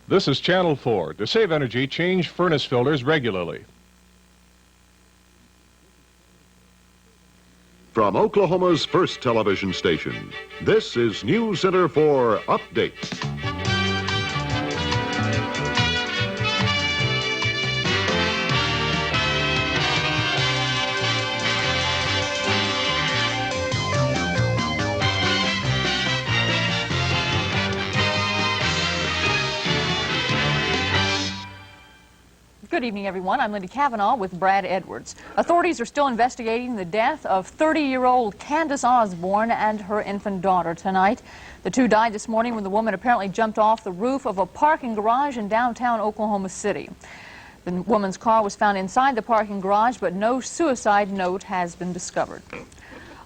This is Channel 4. To save energy, change furnace filters regularly. From Oklahoma's first television station, this is Newscenter for Updates. Good evening, everyone. I'm Linda Cavanaugh with Brad Edwards. Authorities are still investigating the death of 30-year-old Candace Osborne and her infant daughter tonight. The two died this morning when the woman apparently jumped off the roof of a parking garage in downtown Oklahoma City. The woman's car was found inside the parking garage, but no suicide note has been discovered.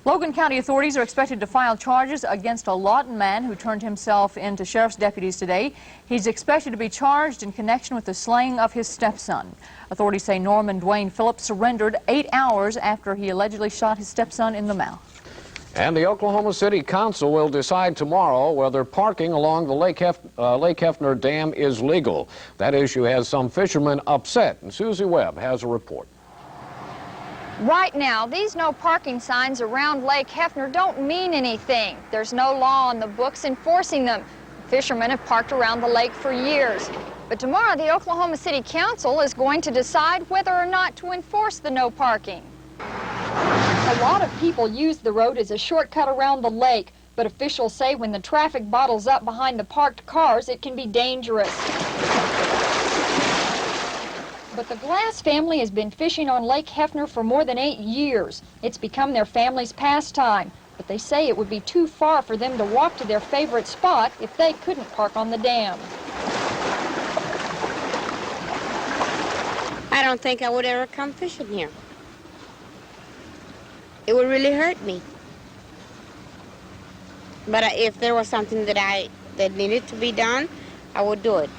Logan County authorities are expected to file charges against a Lawton man who turned himself in to sheriff's deputies today. He's expected to be charged in connection with the slaying of his stepson. Authorities say Norman Dwayne Phillips surrendered 8 hours after he allegedly shot his stepson in the mouth. And the Oklahoma City Council will decide tomorrow whether parking along the Lake Hefner Dam is legal. That issue has some fishermen upset, and Susie Webb has a report. Right now, these no parking signs around Lake Hefner don't mean anything. There's no law on the books enforcing them. Fishermen have parked around the lake for years. But tomorrow, the Oklahoma City Council is going to decide whether or not to enforce the no parking. A lot of people use the road as a shortcut around the lake, but officials say when the traffic bottles up behind the parked cars, it can be dangerous. But the Glass family has been fishing on Lake Hefner for more than 8 years. It's become their family's pastime, but they say it would be too far for them to walk to their favorite spot if they couldn't park on the dam. I don't think I would ever come fishing here. It would really hurt me. But if there was something that needed to be done, I would do it.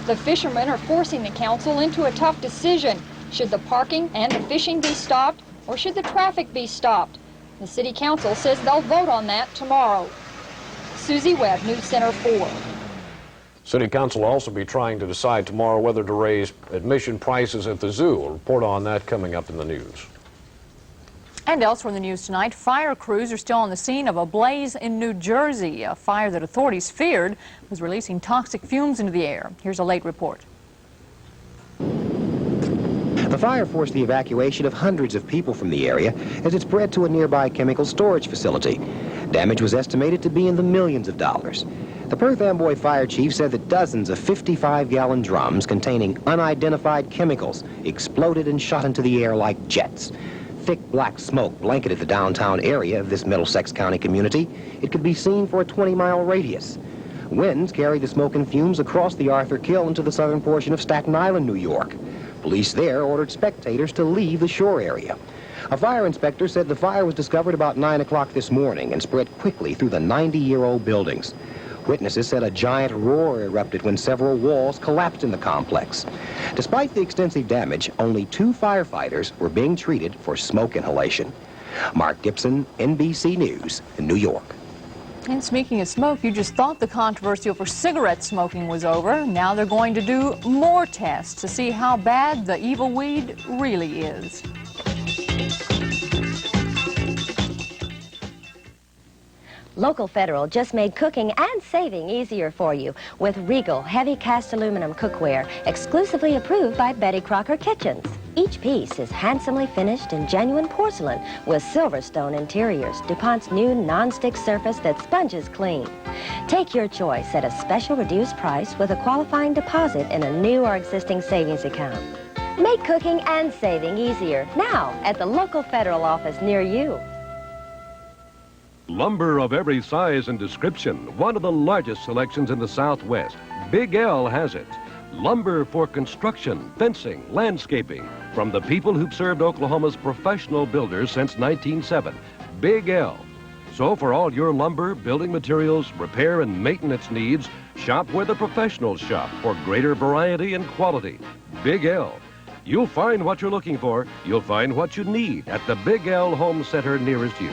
The fishermen are forcing the council into a tough decision. Should the parking and the fishing be stopped, or should the traffic be stopped? The city council says they'll vote on that tomorrow. Susie Webb, Newscenter 4. City Council will also be trying to decide tomorrow whether to raise admission prices at the zoo. A report on that coming up in the news. And elsewhere in the news tonight, fire crews are still on the scene of a blaze in New Jersey, a fire that authorities feared was releasing toxic fumes into the air. Here's a late report. The fire forced the evacuation of hundreds of people from the area as it spread to a nearby chemical storage facility. Damage was estimated to be in the millions of dollars. The Perth Amboy fire chief said that dozens of 55-gallon drums containing unidentified chemicals exploded and shot into the air like jets. Thick black smoke blanketed the downtown area of this Middlesex County community. It could be seen for a 20-mile radius. Winds carried the smoke and fumes across the Arthur Kill into the southern portion of Staten Island, New York. Police there ordered spectators to leave the shore area. A fire inspector said the fire was discovered about 9 o'clock this morning and spread quickly through the 90-year-old buildings. Witnesses said a giant roar erupted when several walls collapsed in the complex. Despite the extensive damage, only 2 firefighters were being treated for smoke inhalation. Mark Gibson, NBC News, in New York. And speaking of smoke, you just thought the controversy over cigarette smoking was over. Now they're going to do more tests to see how bad the evil weed really is. Local Federal just made cooking and saving easier for you with Regal heavy cast aluminum cookware, exclusively approved by Betty Crocker Kitchens. Each piece is handsomely finished in genuine porcelain with Silverstone interiors, DuPont's new non-stick surface that sponges clean. Take your choice at a special reduced price with a qualifying deposit in a new or existing savings account. Make cooking and saving easier now at the local Federal office near you. Lumber of every size and description, one of the largest selections in the Southwest. Big L has it. Lumber for construction, fencing, landscaping, from the people who've served Oklahoma's professional builders since 1907. Big L. So for all your lumber, building materials, repair and maintenance needs, shop where the professionals shop for greater variety and quality. Big L. You'll find what you're looking for. You'll find what you need at the Big L Home Center nearest you.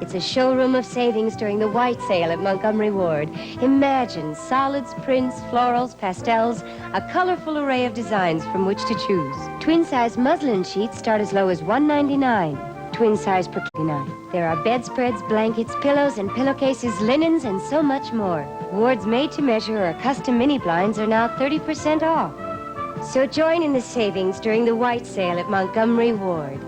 It's a showroom of savings during the white sale at Montgomery Ward. Imagine solids, prints, florals, pastels, a colorful array of designs from which to choose. Twin-size muslin sheets start as low as $1.99. Twin-size per $99. There are bedspreads, blankets, pillows, and pillowcases, linens, and so much more. Ward's made-to-measure or custom mini blinds are now 30% off. So join in the savings during the white sale at Montgomery Ward.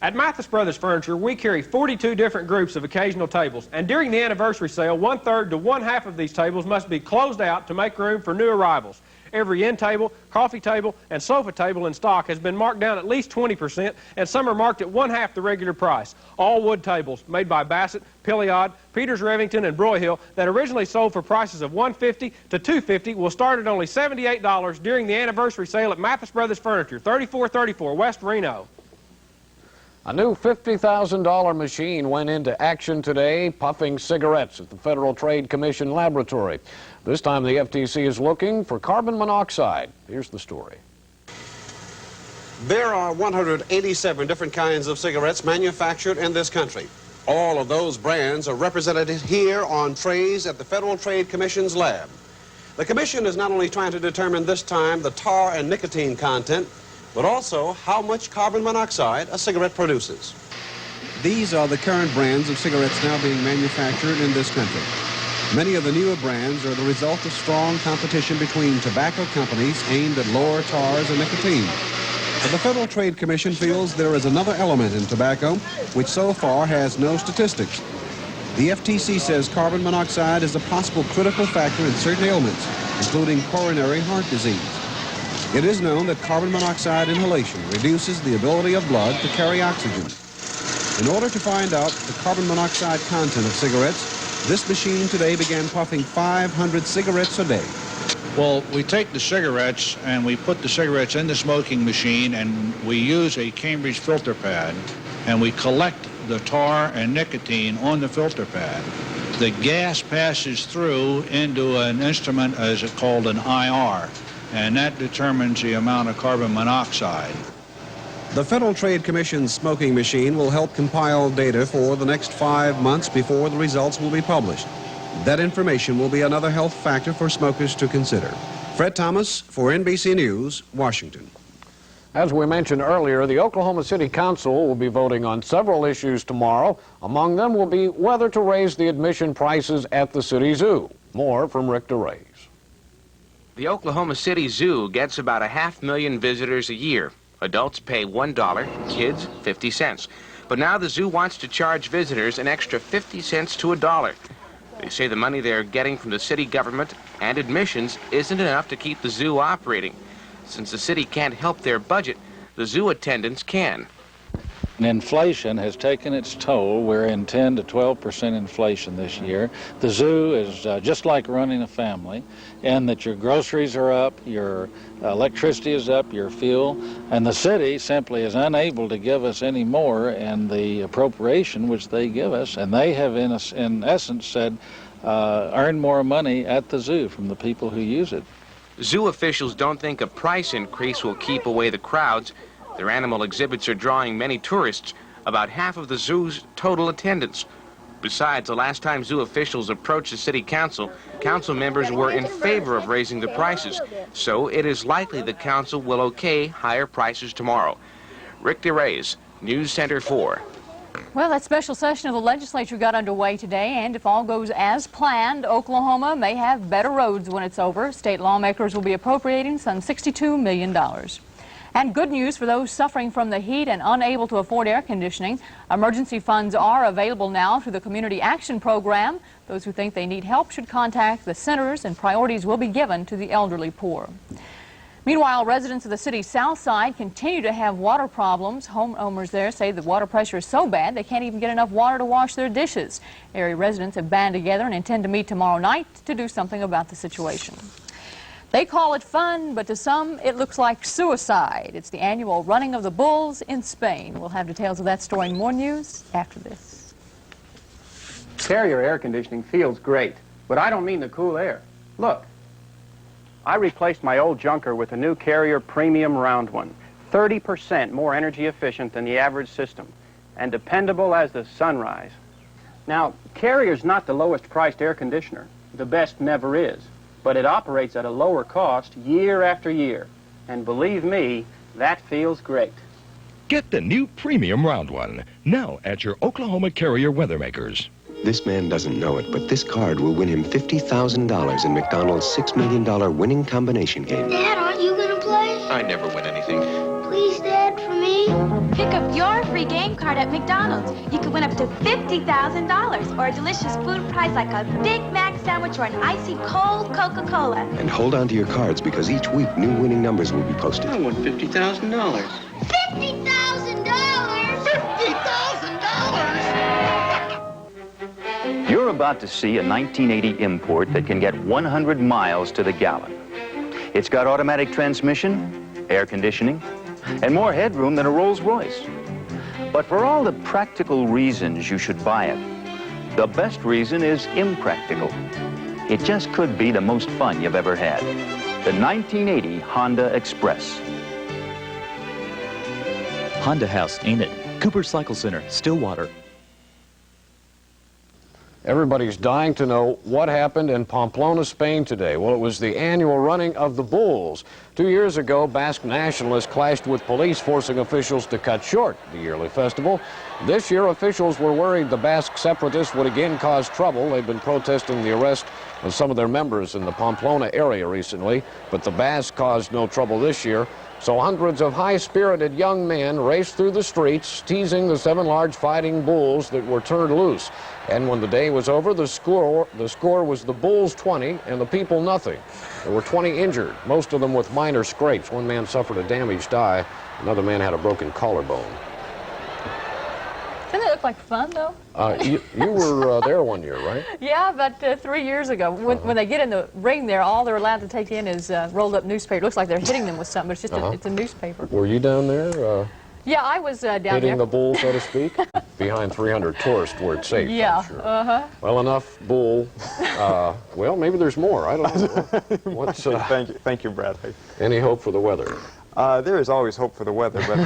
At Mathis Brothers Furniture, we carry 42 different groups of occasional tables, and during the anniversary sale, 1/3 to 1/2 of these tables must be closed out to make room for new arrivals. Every end table, coffee table, and sofa table in stock has been marked down at least 20%, and some are marked at 1/2 the regular price. All wood tables made by Bassett, Pilliod, Peters Revington, and Broyhill that originally sold for prices of $150 to $250 will start at only $78 during the anniversary sale at Mathis Brothers Furniture, 3434 West Reno. A new $50,000 machine went into action today, puffing cigarettes at the Federal Trade Commission laboratory. This time the FTC is looking for carbon monoxide. Here's the story. There are 187 different kinds of cigarettes manufactured in this country. All of those brands are represented here on trays at the Federal Trade Commission's lab. The Commission is not only trying to determine this time the tar and nicotine content, but also how much carbon monoxide a cigarette produces. These are the current brands of cigarettes now being manufactured in this country. Many of the newer brands are the result of strong competition between tobacco companies aimed at lower tars and nicotine. But the Federal Trade Commission feels there is another element in tobacco which so far has no statistics. The FTC says carbon monoxide is a possible critical factor in certain ailments, including coronary heart disease. It is known that carbon monoxide inhalation reduces the ability of blood to carry oxygen. In order to find out the carbon monoxide content of cigarettes, this machine today began puffing 500 cigarettes a day. Well, we take the cigarettes and we put the cigarettes in the smoking machine, and we use a Cambridge filter pad, and we collect the tar and nicotine on the filter pad. The gas passes through into an instrument as it's called an IR, and that determines the amount of carbon monoxide. The Federal Trade Commission's smoking machine will help compile data for the next 5 months before the results will be published. That information will be another health factor for smokers to consider. Fred Thomas for NBC News, Washington. As we mentioned earlier, the Oklahoma City Council will be voting on several issues tomorrow. Among them will be whether to raise the admission prices at the city zoo. More from Rick DeRays. The Oklahoma City Zoo gets about 500,000 visitors a year. Adults pay $1, kids 50 cents. But now the zoo wants to charge visitors an extra 50 cents to $1. They say the money they're getting from the city government and admissions isn't enough to keep the zoo operating. Since the city can't help their budget, the zoo attendants can. Inflation has taken its toll. We're in 10 to 12% inflation this year. The zoo is just like running a family, in that your groceries are up, your electricity is up, your fuel, and the city simply is unable to give us any more in the appropriation which they give us, and they have in essence said earn more money at the zoo from the people who use it. Zoo officials don't think a price increase will keep away the crowds. Their animal exhibits are drawing many tourists, about half of the zoo's total attendance. Besides, the last time zoo officials approached the city council, council members were in favor of raising the prices. So it is likely the council will okay higher prices tomorrow. Rick DeRays, News Center 4. Well, that special session of the legislature got underway today, and if all goes as planned, Oklahoma may have better roads when it's over. State lawmakers will be appropriating some $62 million. And good news for those suffering from the heat and unable to afford air conditioning. Emergency funds are available now through the Community Action Program. Those who think they need help should contact the centers, and priorities will be given to the elderly poor. Meanwhile, residents of the city's south side continue to have water problems. Homeowners there say the water pressure is so bad they can't even get enough water to wash their dishes. Area residents have banded together and intend to meet tomorrow night to do something about the situation. They call it fun, but to some it looks like suicide. It's the annual running of the bulls in Spain. We'll have details of that story and more news after this. Carrier air conditioning feels great, but I don't mean the cool air. Look, I replaced my old junker with a new Carrier premium round one, 30% more energy efficient than the average system. and dependable as the sunrise. Now, Carrier's not the lowest priced air conditioner. The best never is. But it operates at a lower cost year after year. And believe me, that feels great. Get the new premium round one, now at your Oklahoma Carrier Weathermakers. This man doesn't know it, but this card will win him $50,000 in McDonald's $6 million winning combination game. Dad, aren't you going to play? I never win anything. Please, Dad, for me? Pick up your free game card at McDonald's. You could win up to $50,000 or a delicious food prize like a Big Mac sandwich or an icy cold Coca-Cola. And hold on to your cards because each week new winning numbers will be posted. I won $50,000. $50,000! $50,000! You're about to see a 1980 import that can get 100 miles to the gallon. It's got automatic transmission, air conditioning, and more headroom than a Rolls-Royce. But for all the practical reasons you should buy it, the best reason is impractical. It just could be the most fun you've ever had. The 1980 Honda Express. Honda House, ain't it? Cooper Cycle Center, Stillwater. Everybody's dying to know what happened in Pamplona, Spain today. Well, it was the annual running of the bulls. 2 years ago, Basque nationalists clashed with police, forcing officials to cut short the yearly festival. This year, officials were worried the Basque separatists would again cause trouble. They've been protesting the arrest of some of their members in the Pamplona area recently, but the Basque caused no trouble this year. So hundreds of high-spirited young men raced through the streets, teasing the 7 large fighting bulls that were turned loose. And when the day was over, the score was the bulls 20 and the people nothing. There were 20 injured, most of them with minor scrapes. One man suffered a damaged eye. Another man had a broken collarbone. Didn't it look like fun, though? You were there one year, right? Yeah, about 3 years ago. When they get in the ring there, all they're allowed to take in is rolled up newspaper. It looks like they're hitting them with something, but it's just it's a newspaper. Were you down there? Yeah, I was down there. Hitting the bull, so to speak? Behind 300 tourists where it's safe. Yeah, sure. Well, enough bull. Well, maybe there's more. I don't know. What's, Thank you, Brad. Any hope for the weather? There is always hope for the weather, but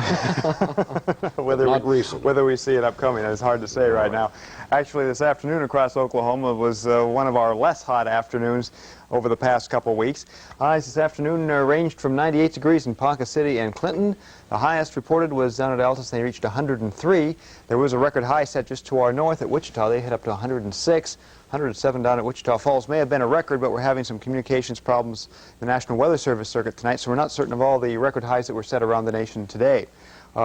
whether we see it upcoming is hard to say right now. Actually, this afternoon across Oklahoma was one of our less hot afternoons over the past couple weeks. Highs this afternoon ranged from 98 degrees in Ponca City and Clinton. The highest reported was down at Altus, and they reached 103. There was a record high set just to our north at Wichita. They hit up to 106. 107 down at Wichita Falls may have been a record, but we're having some communications problems in the National Weather Service circuit tonight, so we're not certain of all the record highs that were set around the nation today.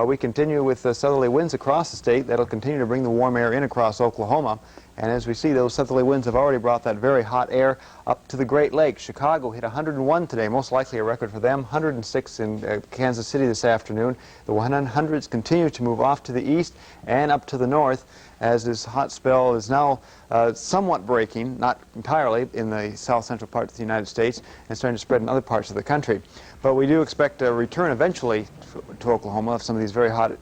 We continue with southerly winds across the state. That'll continue to bring the warm air in across Oklahoma. And as we see, those southerly winds have already brought that very hot air up to the Great Lakes. Chicago hit 101 today, most likely a record for them. 106 in Kansas City this afternoon. The 100s continue to move off to the east and up to the north as this hot spell is now somewhat breaking, not entirely, in the south-central parts of the United States and starting to spread in other parts of the country. But we do expect a return eventually to Oklahoma of some of these very hot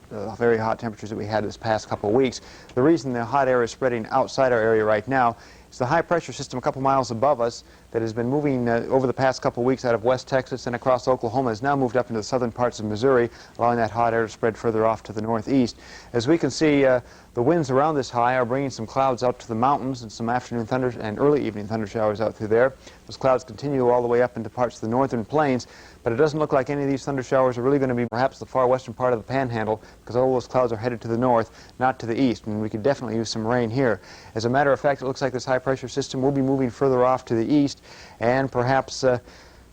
temperatures that we had this past couple of weeks. The reason the hot air is spreading outside our area right now is the high-pressure system a couple miles above us that has been moving over the past couple of weeks out of West Texas and across Oklahoma has now moved up into the southern parts of Missouri, allowing that hot air to spread further off to the northeast. As we can see, the winds around this high are bringing some clouds out to the mountains and some afternoon thunder and early evening thunder showers out through there. Those clouds continue all the way up into parts of the northern plains, but it doesn't look like any of these thunder showers are really going to be perhaps the far western part of the panhandle because all those clouds are headed to the north, not to the east, and we could definitely use some rain here. As a matter of fact, it looks like this high-pressure system will be moving further off to the east, and perhaps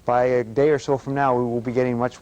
by a day or so from now we will be getting much